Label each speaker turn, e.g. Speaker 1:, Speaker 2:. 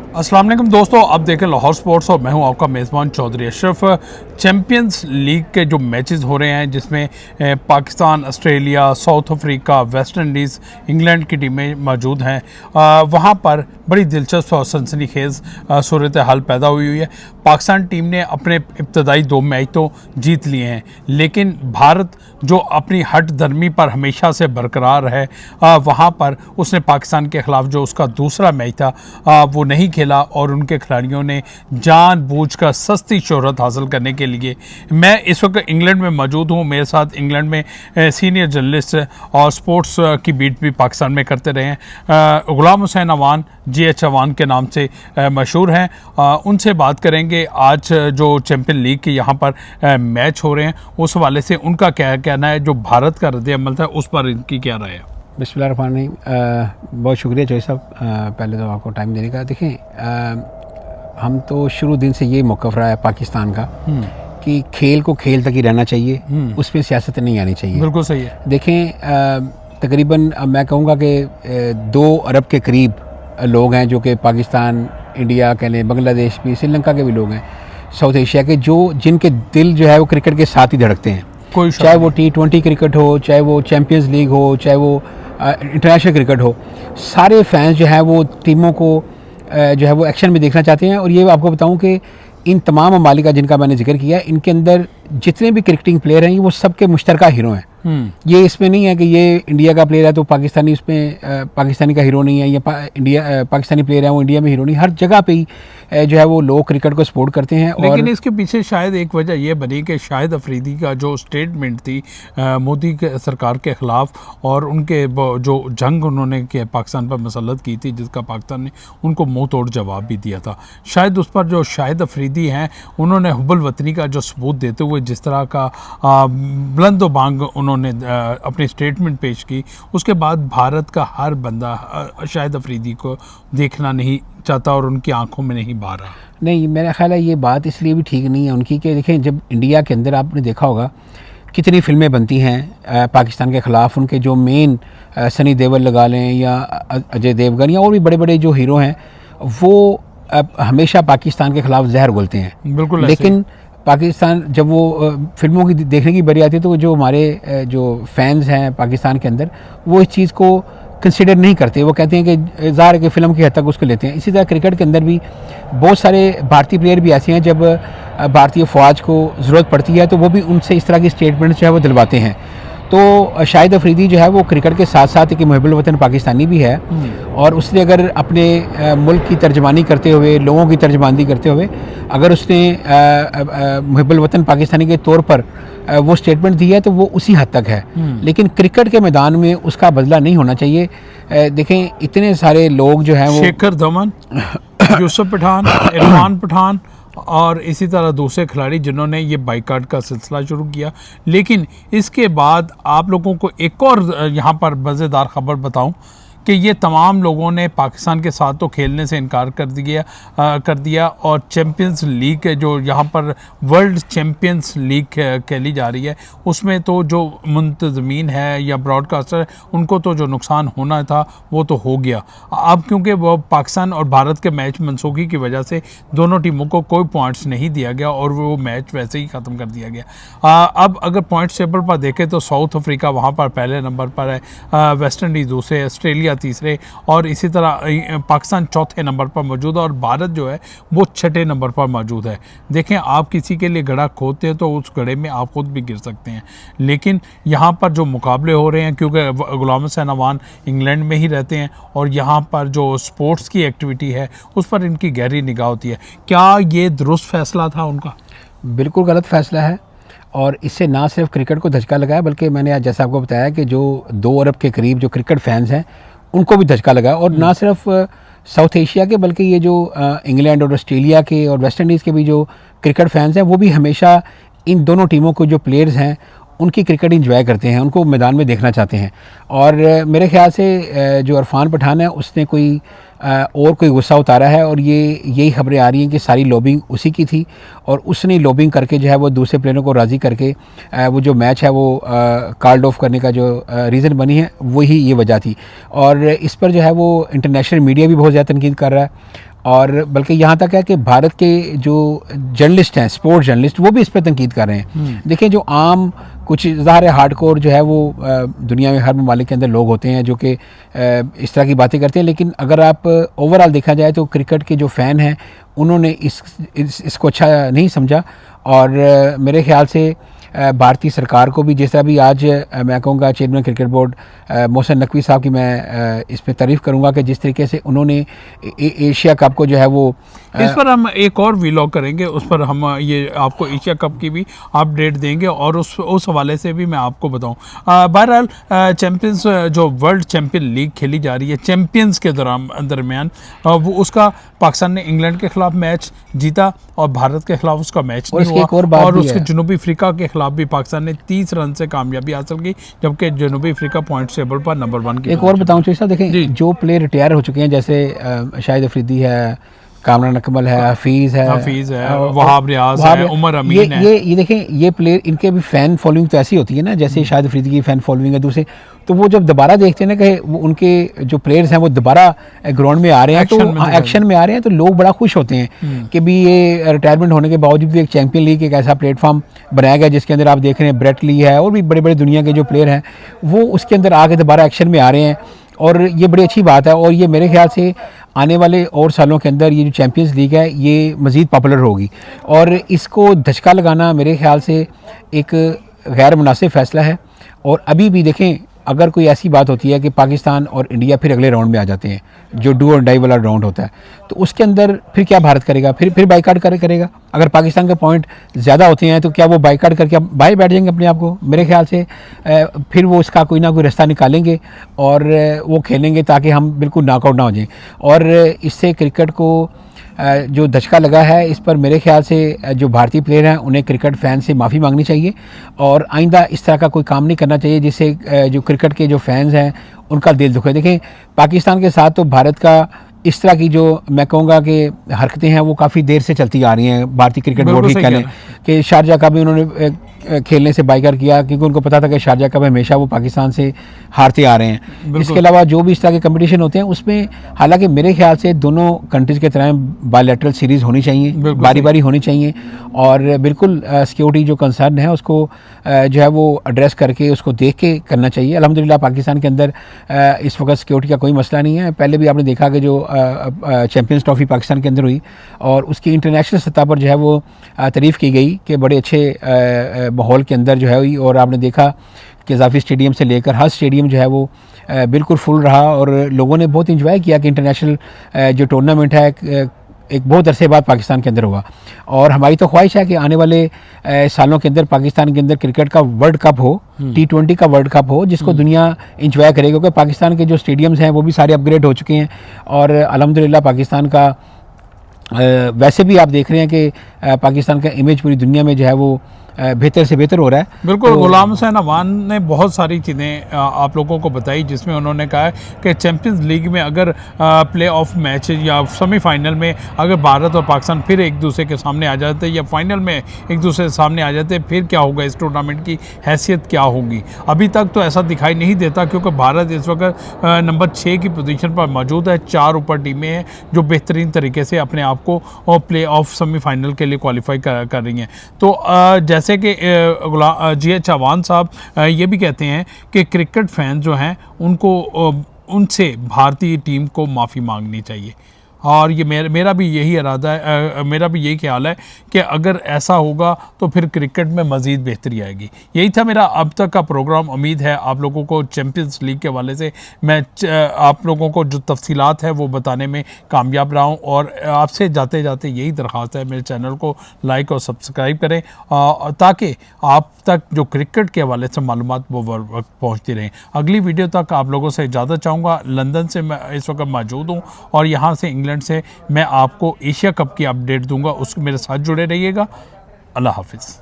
Speaker 1: अस्सलाम वालेकुम दोस्तों, आप देखें लाहौर स्पोर्ट्स और मैं हूं आपका मेज़बान चौधरी अशरफ। चैम्पियंस लीग के जो मैचेस हो रहे हैं जिसमें Pakistan, Australia, south Africa, West Indies, England की टीमें मौजूद हैं, वहां पर बड़ी दिलचस्प और सनसनीखेज़ सूरत हाल पैदा हुई है। पाकिस्तान टीम ने अपने इब्तदाई 2 मैच तो जीत लिए हैं, लेकिन भारत जो अपनी हट धर्मी पर हमेशा से बरकरार है, वहाँ पर उसने पाकिस्तान के ख़िलाफ़ जो उसका दूसरा मैच था वो नहीं खेला और उनके खिलाड़ियों ने जानबूझकर सस्ती शोहरत हासिल करने के लिए। मैं इस वक्त इंग्लैंड में मौजूद हूँ। मेरे साथ इंग्लैंड में सीनियर जर्नलिस्ट और स्पोर्ट्स की बीट भी पाकिस्तान में करते रहे हैं, गुलाम हुसैन अवान, GH अवान के नाम से मशहूर हैं। उनसे बात करेंगे आज जो चैम्पियन लीग के यहाँ पर मैच हो रहे हैं उस हवाले से उनका क्या कहना है, जो भारत का रद्द-ए-अमल था उस पर इनकी क्या राय है।
Speaker 2: बिस्मिल्लाहिर्रहमानिर्रहीम। बहुत शुक्रिया जोई साहब, पहले तो आपको टाइम देने का। देखें, हम तो शुरू दिन से ये मौक़िफ़ रहा है पाकिस्तान का कि खेल को खेल तक ही रहना चाहिए, उसमें सियासत नहीं आनी चाहिए।
Speaker 1: बिल्कुल सही है।
Speaker 2: देखें, तकरीबन मैं कहूँगा कि 2 अरब के करीब लोग हैं जो कि पाकिस्तान, इंडिया कह लें, बांग्लादेश भी, श्रीलंका के भी लोग हैं, साउथ एशिया के, जो जिनके दिल जो है वो क्रिकेट के साथ ही धड़कते हैं। चाहे वो T20 क्रिकेट हो, चाहे वो चैम्पियंस लीग हो, चाहे वो इंटरनेशनल क्रिकेट हो, सारे फैंस जो है वो टीमों को जो है वो एक्शन में देखना चाहते हैं। और ये आपको बताऊं कि इन तमाम ममालिक का जिनका मैंने जिक्र किया, इनके अंदर जितने भी क्रिकेटिंग प्लेयर हैं वो सबके मुश्तरका हीरो हैं। ये इसमें नहीं है कि ये इंडिया का प्लेयर है तो पाकिस्तानी उसमें पाकिस्तानी का हीरो नहीं है, या पाकिस्तानी प्लेयर है वो इंडिया में हीरो नहीं। हर जगह पे ही जो है वो लोग क्रिकेट को सपोर्ट करते हैं।
Speaker 1: लेकिन और इसके पीछे शायद एक वजह ये बनी कि शाहिद अफरीदी का जो स्टेटमेंट थी मोदी के सरकार के ख़िलाफ़, और उनके जो जंग उन्होंने पाकिस्तान पर मसलत की थी, जिसका पाकिस्तान ने उनको मुँह तोड़ जवाब भी दिया था, शायद उस पर जो शाहिद अफरीदी हैं उन्होंने हुब्बुल वतनी का जो सबूत देते हुए जिस तरह का बुलंद व बांग उन्होंने अपनी स्टेटमेंट पेश की, उसके बाद भारत का हर बंदा शाहिद अफरीदी को देखना नहीं चाहता और उनकी आंखों में नहीं बहा रहा।
Speaker 2: नहीं, मेरा ख्याल है ये बात इसलिए भी ठीक नहीं है उनकी कि देखें, जब इंडिया के अंदर आपने देखा होगा कितनी फिल्में बनती हैं पाकिस्तान के ख़िलाफ़, उनके जो मेन सनी देओल लगा लें या अजय देवगन या और भी बड़े बड़े जो हीरो हैं वो हमेशा पाकिस्तान के ख़िलाफ़ जहर घोलते हैं।
Speaker 1: बिल्कुल।
Speaker 2: लेकिन पाकिस्तान जब वो फिल्मों की देखने की बारी आती है तो जो हमारे जो फैंस हैं पाकिस्तान के अंदर वो इस चीज़ को कंसिडर नहीं करते। वो कहते हैं कि ज़ाहिर है कि फ़िल्म की हद तक उसको लेते हैं। इसी तरह क्रिकेट के अंदर भी बहुत सारे भारतीय प्लेयर भी ऐसे हैं, जब भारतीय फ़ौज को ज़रूरत पड़ती है तो वो भी उनसे इस तरह की स्टेटमेंट जो है वो दिलवाते हैं। तो शाहिद अफरीदी जो है वो क्रिकेट के साथ साथ एक मुहिब्बुल वतन पाकिस्तानी भी है, और उसने अगर अपने मुल्क की तर्जमानी करते हुए, लोगों की तर्जमानी करते हुए, अगर उसने मुहिब्बुल वतन पाकिस्तानी के तौर पर वो स्टेटमेंट दी है तो वो उसी हद तक है। लेकिन क्रिकेट के मैदान में उसका बदला नहीं होना चाहिए। देखें, इतने सारे लोग जो हैं वो
Speaker 1: शेखर धवन, यूसुफ पठान, इरफान पठान और इसी तरह दूसरे खिलाड़ी जिन्होंने ये बाइकाट का सिलसिला शुरू किया। लेकिन इसके बाद आप लोगों को एक और यहाँ पर मज़ेदार ख़बर बताऊँ कि ये तमाम लोगों ने पाकिस्तान के साथ तो खेलने से इनकार कर दिया और चैम्पियंस लीग के जो यहाँ पर वर्ल्ड चैम्पियंस लीग खेली जा रही है उसमें तो जो मुंतज़मीन है या ब्रॉडकास्टर उनको तो जो नुकसान होना था वो तो हो गया। अब क्योंकि वो पाकिस्तान और भारत के मैच मनसूखी की वजह से दोनों टीमों को कोई पॉइंट्स नहीं दिया गया और वो मैच वैसे ही ख़त्म कर दिया गया। अब अगर पॉइंट टेबल पर देखें तो साउथ अफ्रीका वहाँ पर पहले नंबर पर है, वेस्ट इंडीज़ दूसरे, ऑस्ट्रेलिया तीसरे और इसी तरह पाकिस्तान चौथे नंबर पर मौजूद है और भारत जो है वो छठे नंबर पर मौजूद है। देखें, आप किसी के लिए गड़ा खोदते हैं तो उस गड़े में आप खुद भी गिर सकते हैं। लेकिन यहाँ पर जो मुकाबले हो रहे हैं, क्योंकि गुलाम हुसैन अवान इंग्लैंड में ही रहते हैं और यहाँ पर जो स्पोर्ट्स की एक्टिविटी है उस पर इनकी गहरी निगाह होती है। क्या ये दुरुस्त फैसला था उनका?
Speaker 2: बिल्कुल गलत फैसला है, और इससे ना सिर्फ क्रिकेट को धचका लगाया बल्कि मैंने आज जैसा आपको बताया कि जो 2 अरब के करीब जो क्रिकेट फैंस हैं उनको भी धचका लगा। और ना सिर्फ साउथ एशिया के बल्कि ये जो इंग्लैंड और ऑस्ट्रेलिया के और वेस्ट इंडीज़ के भी जो क्रिकेट फैंस हैं वो भी हमेशा इन दोनों टीमों को जो प्लेयर्स हैं उनकी क्रिकेट इंजॉय करते हैं, उनको मैदान में देखना चाहते हैं। और मेरे ख्याल से जो इरफान पठान है उसने और कोई गुस्सा उतारा है, और यही खबरें आ रही हैं कि सारी लॉबिंग उसी की थी और उसने लॉबिंग करके जो है वो दूसरे प्लेयरों को राज़ी करके वो जो मैच है वो कॉल्ड ऑफ करने का जो रीज़न बनी है वही ये वजह थी। और इस पर जो है वो इंटरनेशनल मीडिया भी बहुत ज़्यादा तनकीद कर रहा है और बल्कि यहाँ तक है कि भारत के जो जर्नलिस्ट हैं, स्पोर्ट्स जर्नलिस्ट, वो भी इस पर तनकीद कर रहे हैं। देखिए जो आम कुछ ज़ाहिर है हार्डकोर जो है वो दुनिया में हर ममालिक के अंदर लोग होते हैं जो कि इस तरह की बातें करते हैं, लेकिन अगर आप ओवरऑल देखा जाए तो क्रिकेट के जो फ़ैन हैं उन्होंने इसको अच्छा नहीं समझा। और मेरे ख्याल से भारतीय सरकार को भी, जिस तरह भी आज मैं कहूँगा chairman cricket board Mohsin Naqvi साहब की मैं इस पर तारीफ़ करूँगा कि जिस तरीके से उन्होंने एशिया कप को जो है वो
Speaker 1: इस पर हम एक और वीलॉग करेंगे, उस पर हम ये आपको एशिया कप की भी अपडेट देंगे और उस हवाले से भी मैं आपको बताऊं। बहरहाल चैम्पियंस जो वर्ल्ड चैम्पियन लीग खेली जा रही है चैम्पियंस के दरमियान, वो उसका पाकिस्तान ने इंग्लैंड के खिलाफ मैच जीता और भारत के खिलाफ उसका मैच नहीं हुआ, और उसके जनूबी अफ्रीका के खिलाफ भी पाकिस्तान ने 30 रन से कामयाबी हासिल की, जबकि जनूबी अफ्रीका पॉइंट टेबल पर नंबर 1 की।
Speaker 2: एक और बताऊं चौधरी साहब, देखें जो प्लेयर रिटायर हो चुके हैं जैसे शाहिद अफरीदी है, कामरान अकमल है, हफीज़ है,
Speaker 1: वहाब रियाज है, उमर अमीन है,
Speaker 2: ये देखें ये प्लेयर, इनके भी फ़ैन फॉलोइंग तो ऐसी होती है ना, जैसे शाहिद अफरीदी की फ़ैन फॉलोइंग है दूसरे, तो वो जब दोबारा देखते हैं ना कि वो उनके जो प्लेयर्स हैं वो दोबारा ग्राउंड में आ रहे हैं, तो एक्शन में आ रहे हैं, तो लोग बड़ा खुश होते हैं कि भी ये रिटायरमेंट होने के बावजूद भी एक चैम्पियन लीग एक ऐसा प्लेटफॉर्म बनाया गया जिसके अंदर आप देख रहे हैं ब्रेट ली है और भी बड़े बड़े दुनिया के जो प्लेयर हैं वो उसके अंदर आके दोबारा एक्शन में आ रहे हैं, और ये बड़ी अच्छी बात है। और ये मेरे ख्याल से आने वाले और सालों के अंदर ये जो चैम्पियंस लीग है ये मज़ीद पॉपुलर होगी, और इसको धचका लगाना मेरे ख्याल से एक गैर मुनासिब फ़ैसला है। और अभी भी देखें, अगर कोई ऐसी बात होती है कि पाकिस्तान और इंडिया फिर अगले राउंड में आ जाते हैं, जो डू और डाई वाला राउंड होता है, तो उसके अंदर फिर क्या भारत करेगा? फिर बाइकाट करेगा। अगर पाकिस्तान के पॉइंट ज़्यादा होते हैं तो क्या वो बाइकाट करके बाहर बैठ जाएंगे अपने आप को? मेरे ख्याल से फिर वो इसका कोई ना कोई रास्ता निकालेंगे और वो खेलेंगे ताकि हम बिल्कुल नॉकआउट ना हो जाएं। और इससे क्रिकेट को जो धचका लगा है, इस पर मेरे ख्याल से जो भारतीय प्लेयर हैं उन्हें क्रिकेट फ़ैन से माफ़ी मांगनी चाहिए और आइंदा इस तरह का कोई काम नहीं करना चाहिए जिससे जो क्रिकेट के जो फैंस हैं उनका दिल दुखे। देखें, पाकिस्तान के साथ तो भारत का इस तरह की जो मैं कहूँगा कि हरकतें हैं वो काफ़ी देर से चलती आ रही हैं। भारतीय क्रिकेट बोर्ड ही कह लें कि शारजा का भी उन्होंने खेलने से बाइकर किया क्योंकि उनको पता था कि शारजा कप हमेशा वो पाकिस्तान से हारते आ रहे हैं। इसके अलावा जो भी इस तरह के कंपटीशन होते हैं उसमें हालांकि मेरे ख्याल से दोनों कंट्रीज़ के तरह बायलैटरल सीरीज़ होनी चाहिए, बारी बारी होनी चाहिए, और बिल्कुल सिक्योरिटी जो कंसर्न है उसको जो है वो एड्रेस करके उसको देख के करना चाहिए। अल्हम्दुलिल्लाह पाकिस्तान के अंदर इस वक्त सिक्योरिटी का कोई मसला नहीं है। पहले भी आपने देखा कि जो चैम्पियंस ट्रॉफी पाकिस्तान के अंदर हुई और उसकी इंटरनेशनल सतह पर जो है वो तारीफ़ की गई कि बड़े अच्छे माहौल के अंदर जो है हुई, और आपने देखा कि क़ज़ाफ़ी स्टेडियम से लेकर हर स्टेडियम जो है वो बिल्कुल फुल रहा और लोगों ने बहुत इंजॉय किया कि इंटरनेशनल जो टूर्नामेंट है एक बहुत अरसे बाद पाकिस्तान के अंदर हुआ। और हमारी तो ख्वाहिश है कि आने वाले सालों के अंदर पाकिस्तान के अंदर क्रिकेट का वर्ल्ड कप हो, T20 का वर्ल्ड कप हो जिसको दुनिया इंजॉय करे, क्योंकि पाकिस्तान के जो स्टेडियम्स हैं वो भी सारे अपग्रेड हो चुके हैं और अल्हम्दुलिल्लाह पाकिस्तान का वैसे भी आप देख रहे हैं कि पाकिस्तान का इमेज पूरी दुनिया में जो है वो बेहतर से बेहतर हो रहा है।
Speaker 1: बिल्कुल, गुलाम हुसैन अवान ने बहुत सारी चीज़ें आप लोगों को बताई जिसमें उन्होंने कहा है कि चैम्पियंस लीग में अगर प्ले ऑफ मैच या सेमीफाइनल में अगर भारत और पाकिस्तान फिर एक दूसरे के सामने आ जाते या फाइनल में एक दूसरे के सामने आ जाते फिर क्या होगा, इस टूर्नामेंट की हैसियत क्या होगी। अभी तक तो ऐसा दिखाई नहीं देता क्योंकि भारत इस वक्त नंबर 6 की पोजीशन पर मौजूद है। 4 ऊपर टीमें हैं जो बेहतरीन तरीके से अपने आप को प्ले ऑफ सेमीफाइनल के लिए क्वालिफाई कर रही हैं। तो जैसे कि GH अवान साहब ये भी कहते हैं कि क्रिकेट फैन जो हैं उनको उनसे भारतीय टीम को माफ़ी मांगनी चाहिए, और ये मेरा भी यही इरादा है, मेरा भी यही ख्याल है कि अगर ऐसा होगा तो फिर क्रिकेट में मज़ीद बेहतरी आएगी। यही था मेरा अब तक का प्रोग्राम। उम्मीद है आप लोगों को चैम्पियंस लीग के हवाले से मैं आप लोगों को जो तफसीलात है वो बताने में कामयाब रहा हूँ, और आपसे जाते जाते यही दरख्वास्त है मेरे चैनल को लाइक और सब्सक्राइब करें ताकि आप तक जो क्रिकेट के हवाले से मालूमात वो वक्त पहुँचती रहें। अगली वीडियो तक आप लोगों से इजाज़त चाहूँगा। लंदन से मैं इस वक्त मौजूद हूँ और यहाँ से इंग्लैंड से मैं आपको एशिया कप की अपडेट दूंगा। उसको मेरे साथ जुड़े रहिएगा। अल्लाह हाफिज़।